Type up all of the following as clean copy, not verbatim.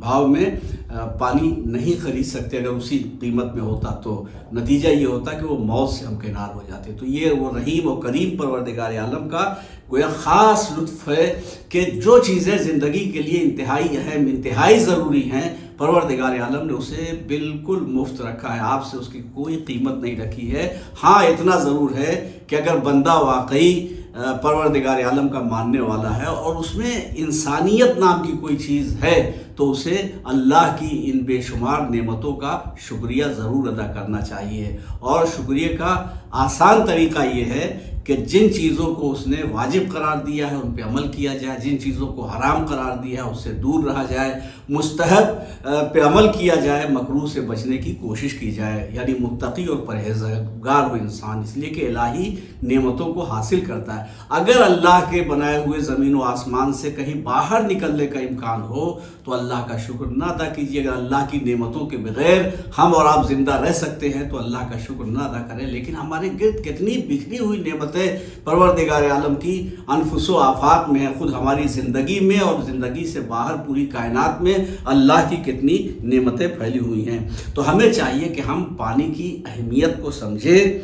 بھاؤ میں پانی نہیں خرید سکتے، اگر اسی قیمت میں ہوتا تو نتیجہ یہ ہوتا کہ وہ موت سے ہمکنار ہو جاتے۔ تو یہ وہ رحیم و کریم پروردگار عالم کا گویا خاص لطف ہے کہ جو چیزیں زندگی کے لیے انتہائی اہم، انتہائی ضروری ہیں، پروردگار عالم نے اسے بالکل مفت رکھا ہے، آپ سے اس کی کوئی قیمت نہیں رکھی ہے۔ ہاں اتنا ضرور ہے کہ اگر بندہ واقعی پروردگار عالم کا ماننے والا ہے اور اس میں انسانیت نام کی کوئی چیز ہے تو اسے اللہ کی ان بے شمار نعمتوں کا شکریہ ضرور ادا کرنا چاہیے۔ اور شکریہ کا آسان طریقہ یہ ہے کہ جن چیزوں کو اس نے واجب قرار دیا ہے ان پہ عمل کیا جائے، جن چیزوں کو حرام قرار دیا ہے اس سے دور رہا جائے، مستحب پہ عمل کیا جائے، مکروہ سے بچنے کی کوشش کی جائے، یعنی متقی اور پرہیزگار ہو انسان، اس لیے کہ الہی نعمتوں کو حاصل کرتا ہے۔ اگر اللہ کے بنائے ہوئے زمین و آسمان سے کہیں باہر نکلنے کا امکان ہو تو اللہ کا شکر نہ ادا کیجیے۔ اگر اللہ کی نعمتوں کے بغیر ہم اور آپ زندہ رہ سکتے ہیں تو اللہ کا شکر نہ ادا کریں، لیکن ہمارے گرد کتنی بکھری ہوئی نعمتیں پروردگار عالم کی انفس و آفاق میں ہے، خود ہماری زندگی میں اور زندگی سے باہر پوری کائنات میں اللہ کی کتنی نعمتیں پھیلی ہوئی ہیں۔ تو ہمیں چاہیے کہ ہم پانی کی اہمیت کو سمجھیں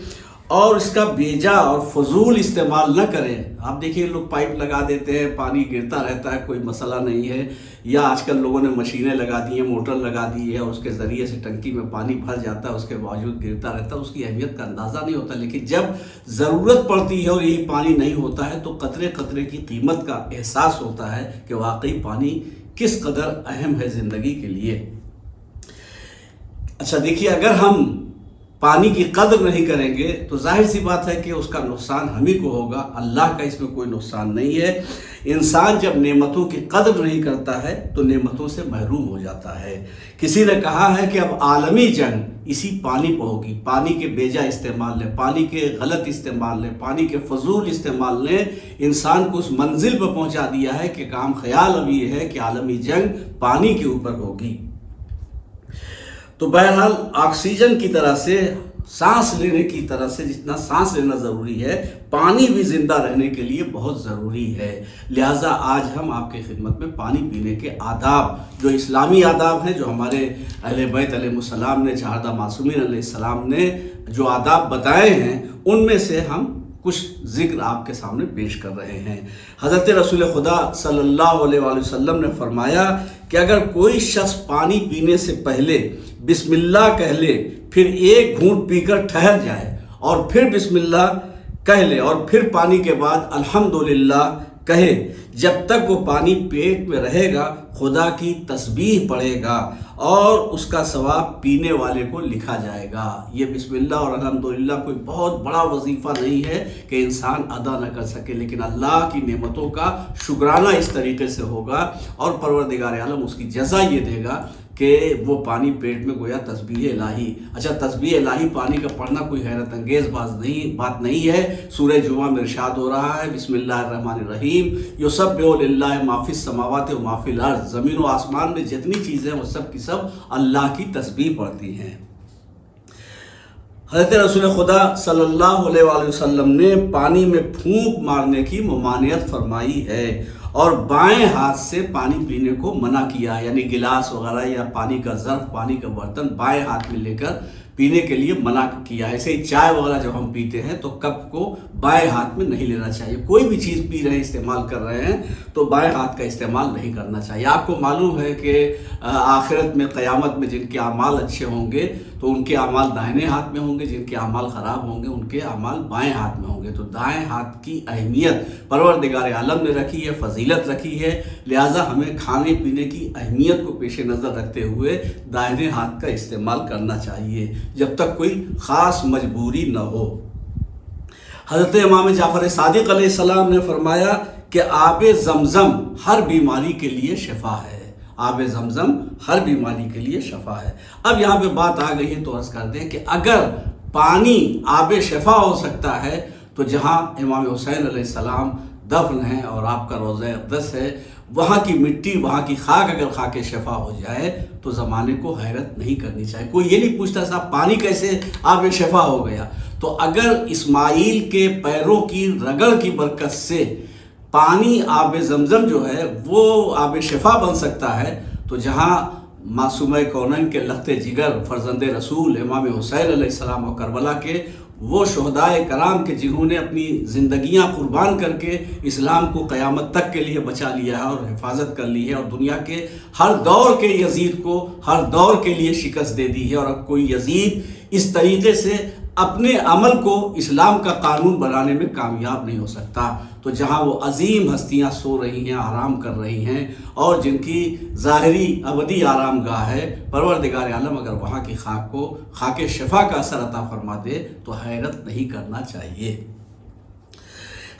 اور اس کا بیجا اور فضول استعمال نہ کریں۔ آپ دیکھیے لوگ پائپ لگا دیتے ہیں، پانی گرتا رہتا ہے، کوئی مسئلہ نہیں ہے، یا آج کل لوگوں نے مشینیں لگا دی ہیں، موٹر لگا دی ہے اور اس کے ذریعے سے ٹنکی میں پانی بھر جاتا ہے، اس کے باوجود گرتا رہتا ہے، اس کی اہمیت کا اندازہ نہیں ہوتا۔ لیکن جب ضرورت پڑتی ہے اور یہی پانی نہیں ہوتا ہے تو قطرے قطرے کی قیمت کا احساس ہوتا ہے کہ واقعی پانی کس قدر اہم ہے زندگی کے لیے۔ اچھا دیکھیے، اگر ہم پانی کی قدر نہیں کریں گے تو ظاہر سی بات ہے کہ اس کا نقصان ہم ہی کو ہوگا، اللہ کا اس میں کوئی نقصان نہیں ہے۔ انسان جب نعمتوں کی قدر نہیں کرتا ہے تو نعمتوں سے محروم ہو جاتا ہے۔ کسی نے کہا ہے کہ اب عالمی جنگ اسی پانی پہ ہوگی، پانی کے بیجا استعمال نے، پانی کے غلط استعمال نے، پانی کے فضول استعمال نے انسان کو اس منزل پہ پہنچا دیا ہے کہ کام خیال اب یہ ہے کہ عالمی جنگ پانی کے اوپر ہوگی۔ تو بہرحال آکسیجن کی طرح سے، سانس لینے کی طرح سے جتنا سانس لینا ضروری ہے، پانی بھی زندہ رہنے کے لیے بہت ضروری ہے۔ لہٰذا آج ہم آپ کی خدمت میں پانی پینے کے آداب، جو اسلامی آداب ہیں، جو ہمارے اہل بیت علیہ السلام نے، چہاردہ معصومین علیہ السلام نے جو آداب بتائے ہیں، ان میں سے ہم کچھ ذکر آپ کے سامنے پیش کر رہے ہیں۔ حضرت رسول خدا صلی اللہ علیہ وآلہ وسلم نے فرمایا کہ اگر کوئی شخص پانی پینے سے پہلے بسم اللہ کہہ لے، پھر ایک گھونٹ پی کر ٹھہر جائے اور پھر بسم اللہ کہہ لے اور پھر پانی کے بعد الحمدللہ کہے، جب تک وہ پانی پیٹ میں رہے گا خدا کی تسبیح پڑھے گا اور اس کا ثواب پینے والے کو لکھا جائے گا۔ یہ بسم اللہ اور الحمدللہ کوئی بہت بڑا وظیفہ نہیں ہے کہ انسان ادا نہ کر سکے، لیکن اللہ کی نعمتوں کا شکرانہ اس طریقے سے ہوگا اور پروردگار عالم اس کی جزا یہ دے گا کہ وہ پانی پیٹ میں گویا تسبیح الہی۔ اچھا، تسبیح الہی پانی کا پڑھنا کوئی حیرت انگیز بات نہیں ہے۔ سورہ جمعہ میں ارشاد ہو رہا ہے، بسم اللہ الرحمن الرحیم، یسبح للہ ما فی السماوات و ما فی الارض، زمین و آسمان میں جتنی چیزیں وہ سب کی سب اللہ کی تسبیح پڑھتی ہیں۔ حضرت رسول خدا صلی اللہ علیہ وآلہ وسلم نے پانی میں پھونک مارنے کی ممانعت فرمائی ہے اور بائیں ہاتھ سے پانی پینے کو منع کیا، یعنی گلاس وغیرہ یا پانی کا ظرف، پانی کا برتن بائیں ہاتھ میں لے کر پینے کے لیے منع کیا۔ ایسے ہی چائے وغیرہ جب ہم پیتے ہیں تو کپ کو بائیں ہاتھ میں نہیں لینا چاہیے۔ کوئی بھی چیز پی رہے ہیں، استعمال کر رہے ہیں تو بائیں ہاتھ کا استعمال نہیں کرنا چاہیے۔ آپ کو معلوم ہے کہ آخرت میں، قیامت میں جن کے اعمال اچھے ہوں گے تو ان کے اعمال دائیں ہاتھ میں ہوں گے، جن کے اعمال خراب ہوں گے ان کے اعمال بائیں ہاتھ میں ہوں گے۔ تو دائیں ہاتھ کی اہمیت پروردگار عالم نے رکھی ہے، فضیلت رکھی ہے، لہٰذا ہمیں کھانے پینے کی اہمیت کو پیش نظر رکھتے ہوئے دائیں ہاتھ کا استعمال کرنا چاہیے جب تک کوئی خاص مجبوری نہ ہو۔ حضرت امام جعفر صادق علیہ السلام نے فرمایا کہ آب زمزم ہر بیماری کے لیے شفا ہے، آب زمزم ہر بیماری کے لیے شفا ہے۔ اب یہاں پہ بات آ گئی ہے تو عرض کر دیں کہ اگر پانی آب شفا ہو سکتا ہے تو جہاں امام حسین علیہ السلام دفن ہیں اور آپ کا روضہ اقدس ہے، وہاں کی مٹی، وہاں کی خاک اگر خاک شفا ہو جائے تو زمانے کو حیرت نہیں کرنی چاہیے۔ کوئی یہ نہیں پوچھتا صاحب پانی کیسے آب شفا ہو گیا۔ تو اگر اسماعیل کے پیروں کی رگڑ کی برکت سے پانی آب زمزم جو ہے وہ آب شفا بن سکتا ہے تو جہاں معصومہ کونین کے لخت جگر فرزند رسول امام حسین علیہ السلام اور کربلا کے وہ شہدائے کرام کے جنہوں نے اپنی زندگیاں قربان کر کے اسلام کو قیامت تک کے لیے بچا لیا ہے اور حفاظت کر لی ہے، اور دنیا کے ہر دور کے یزید کو ہر دور کے لیے شکست دے دی ہے، اور اب کوئی یزید اس طریقے سے اپنے عمل کو اسلام کا قانون بنانے میں کامیاب نہیں ہو سکتا۔ تو جہاں وہ عظیم ہستیاں سو رہی ہیں، آرام کر رہی ہیں، اور جن کی ظاہری ابدی آرام گاہ ہے، پروردگار عالم اگر وہاں کی خاک کو خاک شفا کا اثر عطا فرما دے تو حیرت نہیں کرنا چاہیے۔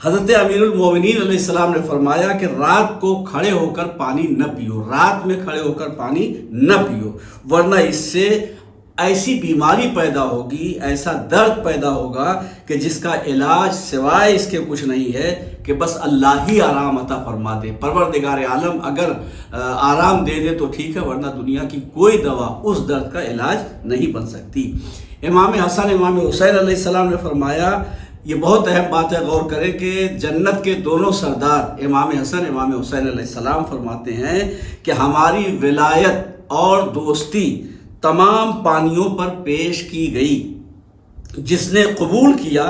حضرت امیر المومنین علیہ السلام نے فرمایا کہ رات کو کھڑے ہو کر پانی نہ پیو، رات میں کھڑے ہو کر پانی نہ پیو، ورنہ اس سے ایسی بیماری پیدا ہوگی، ایسا درد پیدا ہوگا کہ جس کا علاج سوائے اس کے کچھ نہیں ہے کہ بس اللہ ہی آرام عطا فرما دے۔ پروردگار عالم اگر آرام دے دے تو ٹھیک ہے، ورنہ دنیا کی کوئی دوا اس درد کا علاج نہیں بن سکتی۔ امام حسن امام حسین علیہ السلام نے فرمایا، یہ بہت اہم بات ہے، غور کریں کہ جنت کے دونوں سردار امام حسن امام حسین علیہ السلام فرماتے ہیں کہ ہماری ولایت اور دوستی تمام پانیوں پر پیش کی گئی، جس نے قبول کیا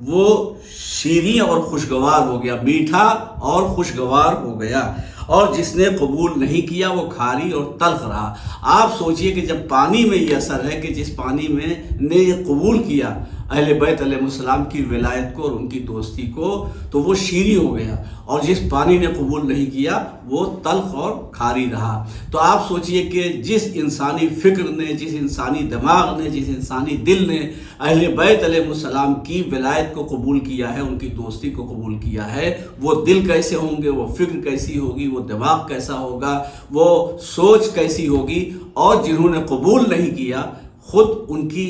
وہ شیریں اور خوشگوار ہو گیا، میٹھا اور خوشگوار ہو گیا، اور جس نے قبول نہیں کیا وہ کھاری اور تلخ رہا۔ آپ سوچئے کہ جب پانی میں یہ اثر ہے کہ جس پانی میں نے یہ قبول کیا اہل بیت علیہ السلام کی ولایت کو اور ان کی دوستی کو، تو وہ شیریں ہو گیا، اور جس پانی نے قبول نہیں کیا وہ تلخ اور کھاری رہا۔ تو آپ سوچئے کہ جس انسانی فکر نے، جس انسانی دماغ نے، جس انسانی دل نے اہل بیت علیہ السلام کی ولایت کو قبول کیا ہے، ان کی دوستی کو قبول کیا ہے، وہ دل کیسے ہوں گے، وہ فکر کیسی ہوگی، وہ دماغ کیسا ہوگا، وہ سوچ کیسی ہوگی۔ اور جنہوں نے قبول نہیں کیا، خود ان کی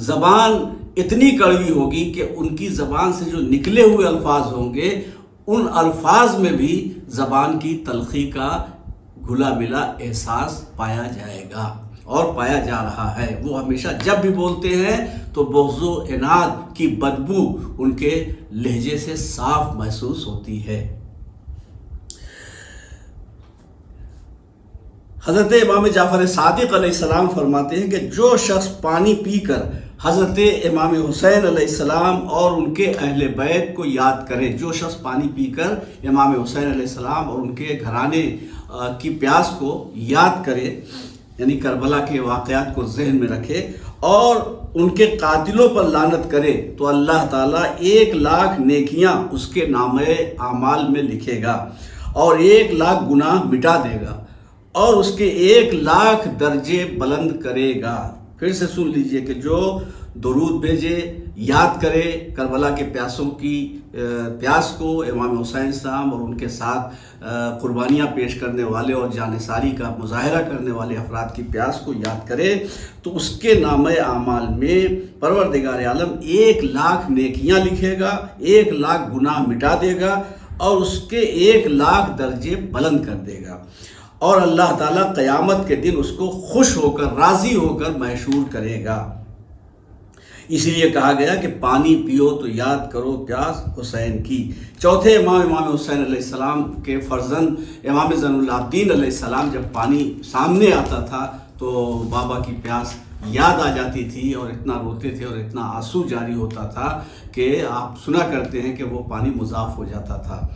زبان اتنی کڑوی ہوگی کہ ان کی زبان سے جو نکلے ہوئے الفاظ ہوں گے، ان الفاظ میں بھی زبان کی تلخی کا گھلا ملا احساس پایا جائے گا، اور پایا جا رہا ہے۔ وہ ہمیشہ جب بھی بولتے ہیں تو بغض و عناد کی بدبو ان کے لہجے سے صاف محسوس ہوتی ہے۔ حضرت امام جعفر صادق علیہ السلام فرماتے ہیں کہ جو شخص پانی پی کر حضرت امام حسین علیہ السلام اور ان کے اہل بیت کو یاد کرے، جو شخص پانی پی کر امام حسین علیہ السلام اور ان کے گھرانے کی پیاس کو یاد کرے، یعنی کربلا کے واقعات کو ذہن میں رکھے اور ان کے قاتلوں پر لعنت کرے، تو اللہ تعالیٰ 1,00,000 نیکیاں اس کے نامۂ اعمال میں لکھے گا، اور 1,00,000 گناہ مٹا دے گا، اور اس کے 1,00,000 درجے بلند کرے گا۔ پھر سے سن لیجئے کہ جو درود بھیجے، یاد کرے کربلا کے پیاسوں کی پیاس کو، امام حسین صاحب اور ان کے ساتھ قربانیاں پیش کرنے والے اور جانثاری کا مظاہرہ کرنے والے افراد کی پیاس کو یاد کرے، تو اس کے نامۂ اعمال میں پروردگار عالم 1,00,000 نیکیاں لکھے گا، 1,00,000 گناہ مٹا دے گا، اور اس کے 1,00,000 درجے بلند کر دے گا، اور اللہ تعالیٰ قیامت کے دن اس کو خوش ہو کر، راضی ہو کر محشور کرے گا۔ اسی لیے کہا گیا کہ پانی پیو تو یاد کرو پیاس حسین کی۔ چوتھے امام حسین علیہ السلام کے فرزند امام زین العابدین علیہ السلام جب پانی سامنے آتا تھا تو بابا کی پیاس یاد آ جاتی تھی، اور اتنا روتے تھے اور اتنا آنسو جاری ہوتا تھا کہ آپ سنا کرتے ہیں کہ وہ پانی مضاف ہو جاتا تھا۔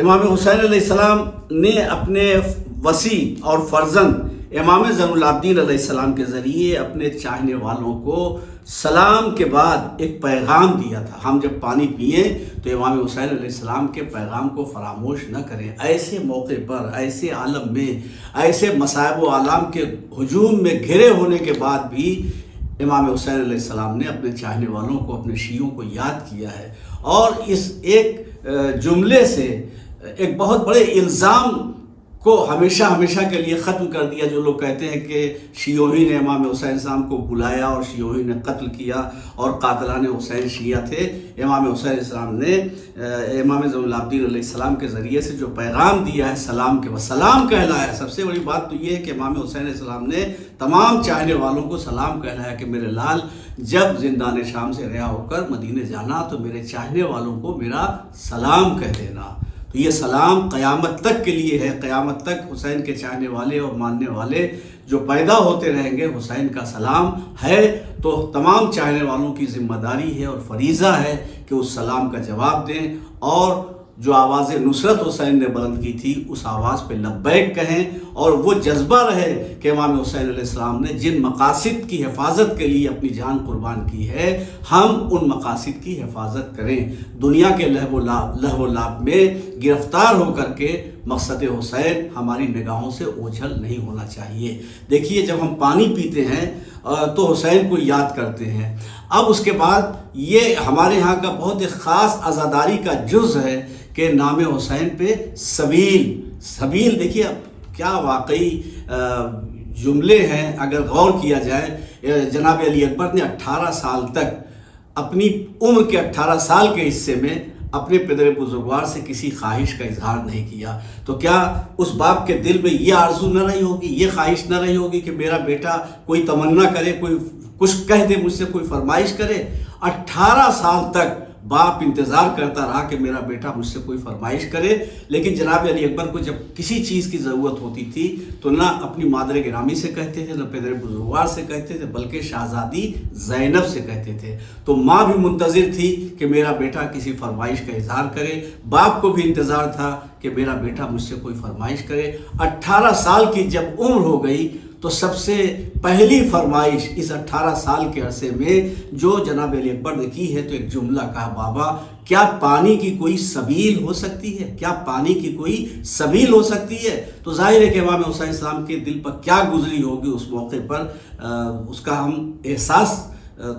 امام حسین علیہ السلام نے اپنے وصی اور فرزند امام زین العابدین علیہ السلام کے ذریعے اپنے چاہنے والوں کو سلام کے بعد ایک پیغام دیا تھا۔ ہم جب پانی پئیں تو امام حسین علیہ السلام کے پیغام کو فراموش نہ کریں۔ ایسے موقع پر، ایسے عالم میں، ایسے مصائب و آلام کے ہجوم میں گھرے ہونے کے بعد بھی امام حسین علیہ السلام نے اپنے چاہنے والوں کو، اپنے شیعوں کو یاد کیا ہے، اور اس ایک جملے سے ایک بہت بڑے الزام کو ہمیشہ ہمیشہ کے لیے ختم کر دیا۔ جو لوگ کہتے ہیں کہ شیعوں ہی نے امام حسین صاحب کو بلایا اور شیعوں ہی نے قتل کیا اور قاتلان حسین شیعہ تھے، امام حسین علیہ السلام نے امام زین العابدین علیہ السلام کے ذریعے سے جو پیغام دیا ہے سلام کے بعد، سلام کہلایا۔ سب سے بڑی بات تو یہ ہے کہ امام حسین علیہ السلام نے تمام چاہنے والوں کو سلام کہلایا کہ میرے لال جب زندان شام سے رہا ہو کر مدینے جانا تو میرے چاہنے والوں کو میرا سلام کہہ دینا۔ تو تو یہ سلام قیامت تک کے لیے ہے، قیامت تک حسین کے چاہنے والے اور ماننے والے جو پیدا ہوتے رہیں گے حسین کا سلام ہے، تو تمام چاہنے والوں کی ذمہ داری ہے اور فریضہ ہے کہ اس سلام کا جواب دیں، اور جو آواز نصرت حسین نے بلند کی تھی اس آواز پہ لبیک کہیں، اور وہ جذبہ رہے کہ امام حسین علیہ السلام نے جن مقاصد کی حفاظت کے لیے اپنی جان قربان کی ہے، ہم ان مقاصد کی حفاظت کریں۔ دنیا کے لہو و لعب میں گرفتار ہو کر کے مقصد حسین ہماری نگاہوں سے اوجھل نہیں ہونا چاہیے۔ دیکھیے جب ہم پانی پیتے ہیں تو حسین کو یاد کرتے ہیں۔ اب اس کے بعد یہ ہمارے ہاں کا بہت ایک خاص عزاداری کا جز ہے کہ نام حسین پہ سبیل دیکھیے کیا واقعی جملے ہیں اگر غور کیا جائے۔ جناب علی اکبر نے 18 سال تک اپنی عمر کے 18 سال کے حصے میں اپنے پدر بزرگوار سے کسی خواہش کا اظہار نہیں کیا، تو کیا اس باپ کے دل میں یہ آرزو نہ رہی ہوگی، یہ خواہش نہ رہی ہوگی کہ میرا بیٹا کوئی تمنا کرے، کوئی کچھ کہہ دے، مجھ سے کوئی فرمائش کرے؟ 18 سال تک باپ انتظار کرتا رہا کہ میرا بیٹا مجھ سے کوئی فرمائش کرے، لیکن جناب علی اکبر کو جب کسی چیز کی ضرورت ہوتی تھی تو نہ اپنی مادر گرامی سے کہتے تھے، نہ پدر بزرگوار سے کہتے تھے، بلکہ شہزادی زینب سے کہتے تھے۔ تو ماں بھی منتظر تھی کہ میرا بیٹا کسی فرمائش کا اظہار کرے، باپ کو بھی انتظار تھا کہ میرا بیٹا مجھ سے کوئی فرمائش کرے۔ 18 سال کی جب عمر ہو گئی تو سب سے پہلی فرمائش اس 18 سال کے عرصے میں جو جناب علی اکبر نے کی ہے، تو ایک جملہ کہا، بابا کیا پانی کی کوئی سبیل ہو سکتی ہے؟ کیا پانی کی کوئی سبیل ہو سکتی ہے؟ تو ظاہر ہے کہ امام حسین اسلام کے دل پر کیا گزری ہوگی اس موقع پر، اس کا ہم احساس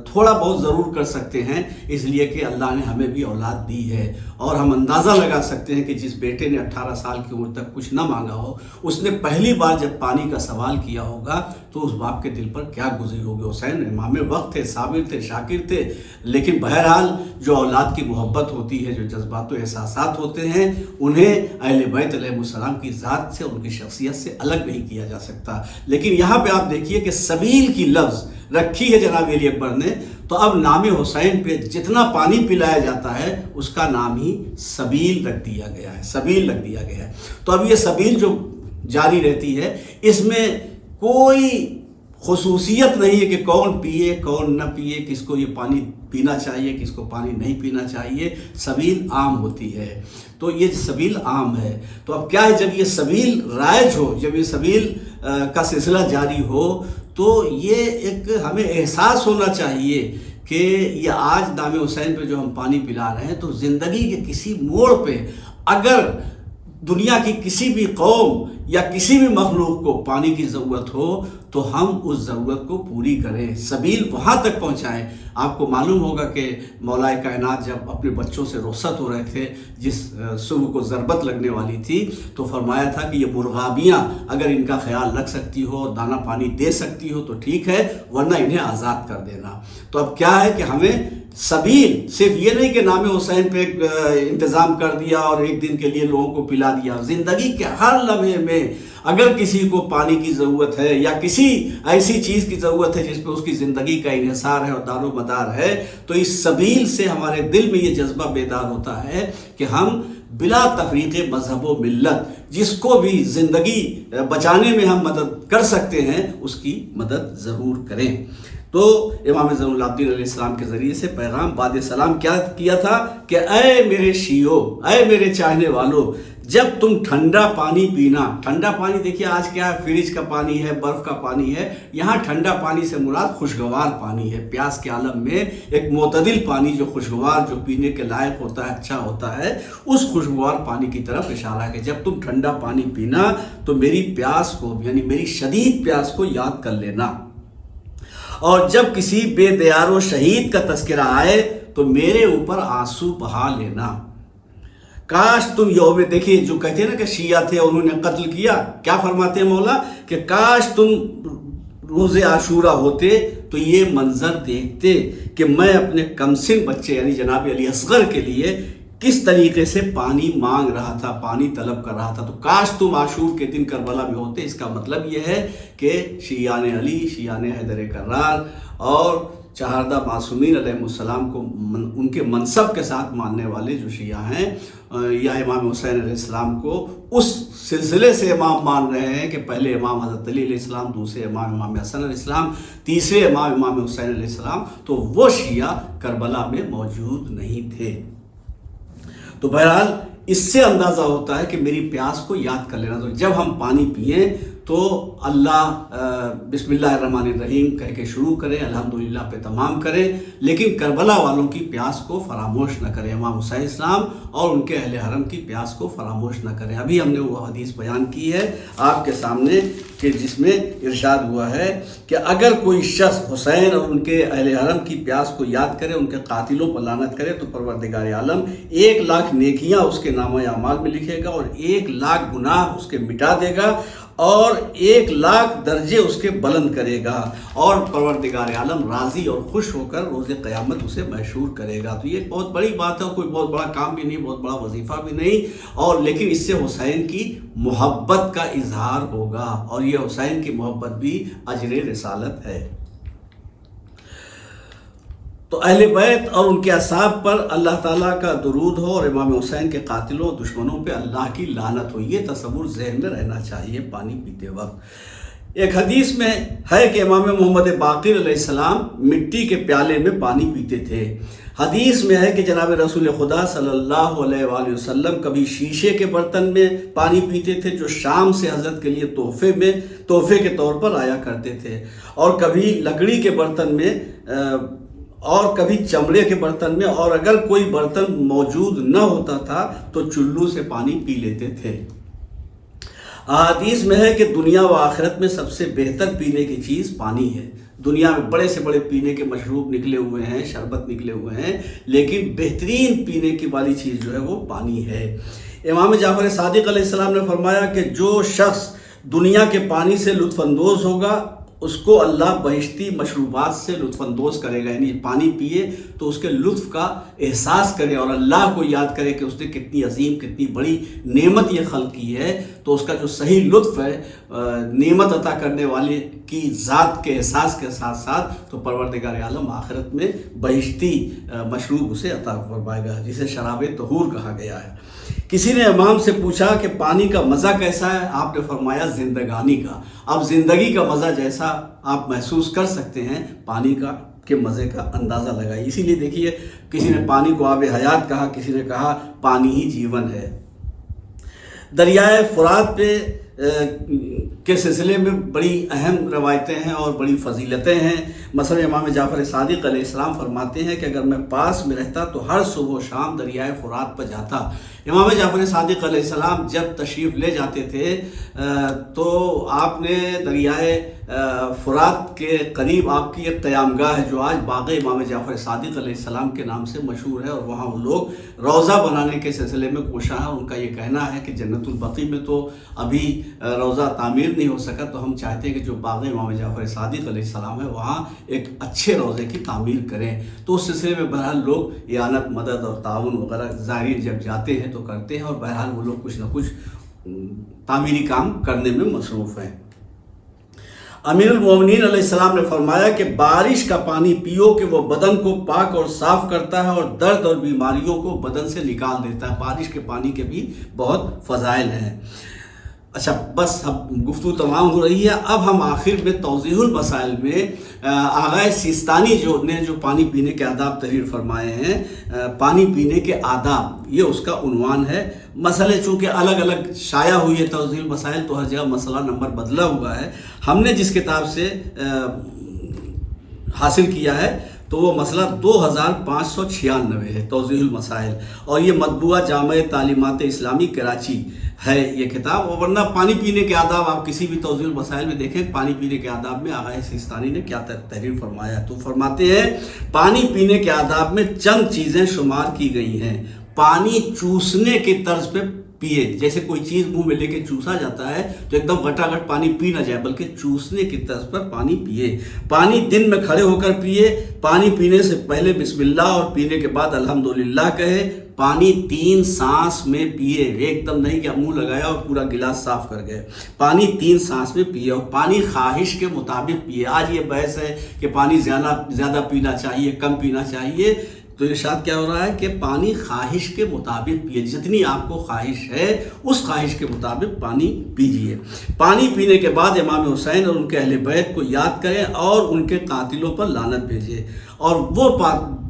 تھوڑا بہت ضرور کر سکتے ہیں، اس لیے کہ اللہ نے ہمیں بھی اولاد دی ہے، اور ہم اندازہ لگا سکتے ہیں کہ جس بیٹے نے 18 سال کی عمر تک کچھ نہ مانگا ہو، اس نے پہلی بار جب پانی کا سوال کیا ہوگا تو اس باپ کے دل پر کیا گزری ہوگی۔ حسین امام وقت تھے، صابر تھے، شاکر تھے، لیکن بہرحال جو اولاد کی محبت ہوتی ہے، جو جذبات و احساسات ہوتے ہیں، انہیں اہل بیت علیہ السلام کی ذات سے، ان کی شخصیت سے الگ نہیں کیا جا سکتا۔ لیکن یہاں پہ آپ دیکھیے کہ سبیل کی لفظ رکھی ہے جناب علی اکبر نے، تو اب نام حسین پہ جتنا پانی پلایا جاتا ہے اس کا نام ہی سبیل رکھ دیا گیا ہے، سبیل رکھ دیا گیا ہے۔ تو اب یہ سبیل جو جاری رہتی ہے، اس میں کوئی خصوصیت نہیں ہے کہ کون پیے کون نہ پیے، کس کو یہ پانی پینا چاہیے، کس کو پانی نہیں پینا چاہیے، سبیل عام ہوتی ہے۔ تو یہ سبیل عام ہے۔ تو اب کیا ہے، جب یہ سبیل رائج ہو، جب یہ سبیل کا سلسلہ جاری ہو، تو یہ ایک ہمیں احساس ہونا چاہیے کہ یہ آج نام حسین پہ جو ہم پانی پلا رہے ہیں، تو زندگی کے کسی موڑ پہ اگر دنیا کی کسی بھی قوم یا کسی بھی مخلوق کو پانی کی ضرورت ہو تو ہم اس ضرورت کو پوری کریں، سبیل وہاں تک پہنچائیں۔ آپ کو معلوم ہوگا کہ مولا کائنات جب اپنے بچوں سے رخصت ہو رہے تھے، جس صبح کو ضربت لگنے والی تھی، تو فرمایا تھا کہ یہ مرغابیاں اگر ان کا خیال رکھ سکتی ہو، دانہ پانی دے سکتی ہو تو ٹھیک ہے، ورنہ انہیں آزاد کر دینا۔ تو اب کیا ہے کہ ہمیں سبیل صرف یہ نہیں کہ نام حسین پہ انتظام کر دیا اور ایک دن کے لیے لوگوں کو پلا دیا، زندگی کے ہر لمحے میں اگر کسی کو پانی کی ضرورت ہے یا کسی ایسی چیز کی ضرورت ہے جس پہ اس کی زندگی کا انحصار ہے اور دار و مدار ہے، تو اس سبیل سے ہمارے دل میں یہ جذبہ بیدار ہوتا ہے کہ ہم بلا تفریق مذہب و ملت جس کو بھی زندگی بچانے میں ہم مدد کر سکتے ہیں اس کی مدد ضرور کریں۔ تو امام زین العابدین علیہ السلام کے ذریعے سے پیغام بعد سلام کیا کیا تھا کہ اے میرے شیعو، اے میرے چاہنے والو، جب تم ٹھنڈا پانی پینا، ٹھنڈا پانی دیکھیے آج کیا ہے، فریج کا پانی ہے، برف کا پانی ہے، یہاں ٹھنڈا پانی سے مراد خوشگوار پانی ہے۔ پیاس کے عالم میں ایک معتدل پانی جو خوشگوار، جو پینے کے لائق ہوتا ہے، اچھا ہوتا ہے، اس خوشگوار پانی کی طرف اشارہ ہے کہ جب تم ٹھنڈا پانی پینا تو میری پیاس کو، یعنی میری شدید پیاس کو یاد کر لینا، اور جب کسی بے دیار و شہید کا تذکرہ آئے تو میرے اوپر آنسو بہا لینا۔ کاش تم یوم، دیکھیے جو کہتے ہیں نا کہ شیعہ تھے انہوں نے قتل کیا، کیا فرماتے ہیں مولا کہ کاش تم روز عاشورہ ہوتے تو یہ منظر دیکھتے کہ میں اپنے کمسن بچے یعنی جناب علی اصغر کے لیے کس طریقے سے پانی مانگ رہا تھا، پانی طلب کر رہا تھا۔ تو کاش تم عاشور کے دن کربلا میں ہوتے۔ اس کا مطلب یہ ہے کہ شیعان علی، شیعان حیدر کرار اور چہاردہ معصومین علیہ السلام کو ان کے منصب کے ساتھ ماننے والے جو شیعہ ہیں یا امام حسین علیہ السلام کو اس سلسلے سے امام مان رہے ہیں کہ پہلے امام حضرت علی علیہ السلام، دوسرے امام حسن علیہ السلام، تیسرے امام حسین علیہ السلام، تو وہ شیعہ کربلا میں موجود نہیں تھے۔ تو بہرحال اس سے اندازہ ہوتا ہے کہ میری پیاس کو یاد کر لینا۔ تو جب ہم پانی پئیں تو اللہ بسم اللہ الرحمن الرحیم کہہ کے شروع کریں، الحمدللہ پہ تمام کریں، لیکن کربلا والوں کی پیاس کو فراموش نہ کریں، امام حسین اسلام اور ان کے اہل حرم کی پیاس کو فراموش نہ کریں۔ ابھی ہم نے وہ حدیث بیان کی ہے آپ کے سامنے کہ جس میں ارشاد ہوا ہے کہ اگر کوئی شخص حسین اور ان کے اہل حرم کی پیاس کو یاد کرے، ان کے قاتلوں پر لعنت کرے، تو پروردگار عالم 1,00,000 نیکیاں اس کے نامہ اعمال میں لکھے گا اور 1,00,000 گناہ اس کے مٹا دے گا اور 1,00,000 درجے اس کے بلند کرے گا، اور پروردگار عالم راضی اور خوش ہو کر روز قیامت اسے محشور کرے گا۔ تو یہ بہت بڑی بات ہے، کوئی بہت بڑا کام بھی نہیں، بہت بڑا وظیفہ بھی نہیں، اور لیکن اس سے حسین کی محبت کا اظہار ہوگا، اور یہ حسین کی محبت بھی اجر رسالت ہے۔ تو اہل بیت اور ان کے اصحاب پر اللہ تعالیٰ کا درود ہو اور امام حسین کے قاتلوں اور دشمنوں پہ اللہ کی لعنت ہو، یہ تصور ذہن میں رہنا چاہیے پانی پیتے وقت۔ ایک حدیث میں ہے کہ امام محمد باقر علیہ السلام مٹی کے پیالے میں پانی پیتے تھے۔ حدیث میں ہے کہ جناب رسول خدا صلی اللہ علیہ وآلہ وسلم کبھی شیشے کے برتن میں پانی پیتے تھے جو شام سے حضرت کے لیے تحفے کے طور پر آیا کرتے تھے، اور کبھی لکڑی کے برتن میں اور کبھی چمڑے کے برتن میں، اور اگر کوئی برتن موجود نہ ہوتا تھا تو چلو سے پانی پی لیتے تھے۔ احادیث میں ہے کہ دنیا و آخرت میں سب سے بہتر پینے کی چیز پانی ہے۔ دنیا میں بڑے سے بڑے پینے کے مشروب نکلے ہوئے ہیں، شربت نکلے ہوئے ہیں، لیکن بہترین پینے کی والی چیز جو ہے وہ پانی ہے۔ امام جعفر صادق علیہ السلام نے فرمایا کہ جو شخص دنیا کے پانی سے لطف اندوز ہوگا اس کو اللہ بہشتی مشروبات سے لطف اندوز کرے گا، یعنی پانی پیے تو اس کے لطف کا احساس کرے اور اللہ کو یاد کرے کہ اس نے کتنی عظیم، کتنی بڑی نعمت یہ خلق کی ہے، تو اس کا جو صحیح لطف ہے نعمت عطا کرنے والے کی ذات کے احساس کے ساتھ ساتھ، تو پروردگار عالم آخرت میں بہشتی مشروب اسے عطا فرمائے گا، جسے شراب طہور کہا گیا ہے۔ کسی نے امام سے پوچھا کہ پانی کا مزہ کیسا ہے؟ آپ نے فرمایا زندگانی کا۔ اب زندگی کا مزہ جیسا آپ محسوس کر سکتے ہیں، پانی کے مزے کا اندازہ لگائیے۔ اسی لیے دیکھیے کسی نے پانی کو آب حیات کہا، کسی نے کہا پانی ہی جیون ہے۔ دریائے فرات کے سلسلے میں بڑی اہم روایتیں ہیں اور بڑی فضیلتیں ہیں۔ مثلا امام جعفر صادق علیہ السلام فرماتے ہیں کہ اگر میں پاس میں رہتا تو ہر صبح و شام دریائے فرات پر جاتا۔ امام جعفر صادق علیہ السلام جب تشریف لے جاتے تھے تو آپ نے دریائے فرات کے قریب آپ کی ایک قیام گاہ ہے جو آج باغ امام جعفر صادق علیہ السلام کے نام سے مشہور ہے، اور وہاں وہ لوگ روضہ بنانے کے سلسلے میں کوشاں ہیں۔ ان کا یہ کہنا ہے کہ جنت البقیع میں تو ابھی روضہ تعمیر نہیں ہو سکا، تو ہم چاہتے ہیں کہ جو باغ امام جعفر صادق علیہ السلام ہے وہاں ایک اچھے روضے کی تعمیر کریں۔ تو اس سلسلے میں بہرحال لوگ اعانت، مدد اور تعاون وغیرہ ظاہر جب جاتے ہیں تو کرتے ہیں، اور بہرحال وہ لوگ کچھ نہ کچھ تعمیری کام کرنے میں مصروف ہیں۔ امیر المومنین علیہ السلام نے فرمایا کہ بارش کا پانی پیو کہ وہ بدن کو پاک اور صاف کرتا ہے اور درد اور بیماریوں کو بدن سے نکال دیتا ہے۔ بارش کے پانی کے بھی بہت فضائل ہیں۔ اچھا بس اب گفتگو تمام ہو رہی ہے، اب ہم آخر میں توضیح المسائل میں آغا سیستانی جو پانی پینے کے آداب تحریر فرمائے ہیں، پانی پینے کے آداب، یہ اس کا عنوان ہے۔ مسئلے چونکہ الگ الگ شائع ہوئی ہے توضیح المسائل، تو ہر جگہ مسئلہ نمبر بدلا ہوا ہے۔ ہم نے جس کتاب سے حاصل کیا ہے تو وہ مسئلہ 2596 ہے، توضیح المسائل، اور یہ مطبوعہ جامع تعلیمات اسلامی کراچی ہے یہ کتاب۔ اور ورنہ پانی پینے کے آداب آپ کسی بھی توضیح المسائل میں دیکھیں، پانی پینے کے آداب میں آغا سیستانی نے کیا تحریر فرمایا، تو فرماتے ہیں پانی پینے کے آداب میں چند چیزیں شمار کی گئی ہیں۔ پانی چوسنے کے طرز پہ پیے. جیسے کوئی چیز منہ میں لے کے چوسا جاتا ہے تو ایک دم گھٹاگھٹ پانی پی نہ جائے بلکہ چوسنے کی طرز پر پانی پیے. پانی دن میں کھڑے ہو کر پیے. پانی پینے سے پہلے بسم اللہ اور پینے کے بعد الحمدللہ کہے. پانی 3 سانس میں پیے, ایک دم نہیں کہ منہ لگایا اور پورا گلاس صاف کر گئے. پانی 3 سانس میں پیے اور پانی خواہش کے مطابق پیے. آج یہ بحث ہے کہ پانی زیادہ پینا چاہیے, کم پینا چاہیے. تو ارشاد کیا ہو رہا ہے کہ پانی خواہش کے مطابق پیے. جتنی آپ کو خواہش ہے اس خواہش کے مطابق پانی پیجئے. پانی پینے کے بعد امام حسین اور ان کے اہل بیت کو یاد کریں اور ان کے قاتلوں پر لعنت بھیجیں. اور وہ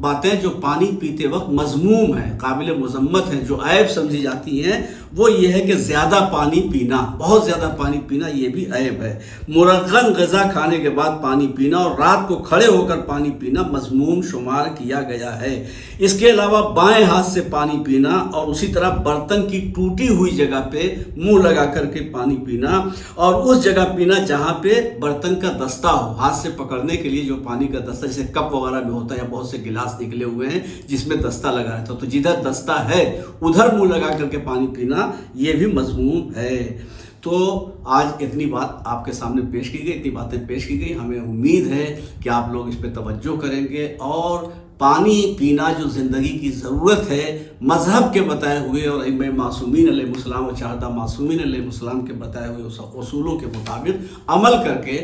باتیں جو پانی پیتے وقت مذموم ہیں, قابل مذمت ہیں, جو عیب سمجھی جاتی ہیں, وہ یہ ہے کہ زیادہ پانی پینا, بہت زیادہ پانی پینا, یہ بھی عیب ہے. مرغن غذا کھانے کے بعد پانی پینا اور رات کو کھڑے ہو کر پانی پینا مذموم شمار کیا گیا ہے. اس کے علاوہ بائیں ہاتھ سے پانی پینا اور اسی طرح برتن کی ٹوٹی ہوئی جگہ پہ منہ لگا کر کے پانی پینا اور اس جگہ پینا جہاں پہ برتن کا دستہ ہو, ہاتھ سے پکڑنے کے لیے جو پانی کا دستہ جیسے کپ وغیرہ میں ہوتا ہے یا بہت سے گلاس نکلے ہوئے ہیں جس میں دستہ لگا رہتا ہے, تو جدھر دستہ ہے ادھر منہ لگا کر کے پانی پینا یہ بھی مذموم ہے. تو آج اتنی بات آپ کے سامنے پیش کی گئی, اتنی باتیں پیش کی گئی. ہمیں امید ہے کہ آپ لوگ اس پہ توجہ کریں گے اور پانی پینا جو زندگی کی ضرورت ہے مذہب کے بتائے ہوئے اور ائمہ معصومین علیہ السلام اور چہردہ معصومین علیہ السلام کے بتائے ہوئے اصولوں کے مطابق عمل کر کے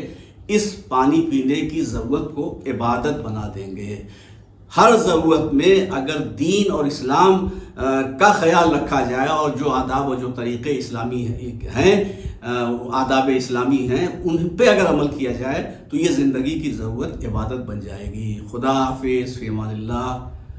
اس پانی پینے کی ضرورت کو عبادت بنا دیں گے. ہر ضرورت میں اگر دین اور اسلام کا خیال رکھا جائے اور جو آداب اور جو طریقے اسلامی ہیں, آداب اسلامی ہیں, ان پہ اگر عمل کیا جائے تو یہ زندگی کی ضرورت عبادت بن جائے گی. خدا حافظ, فی امان اللہ.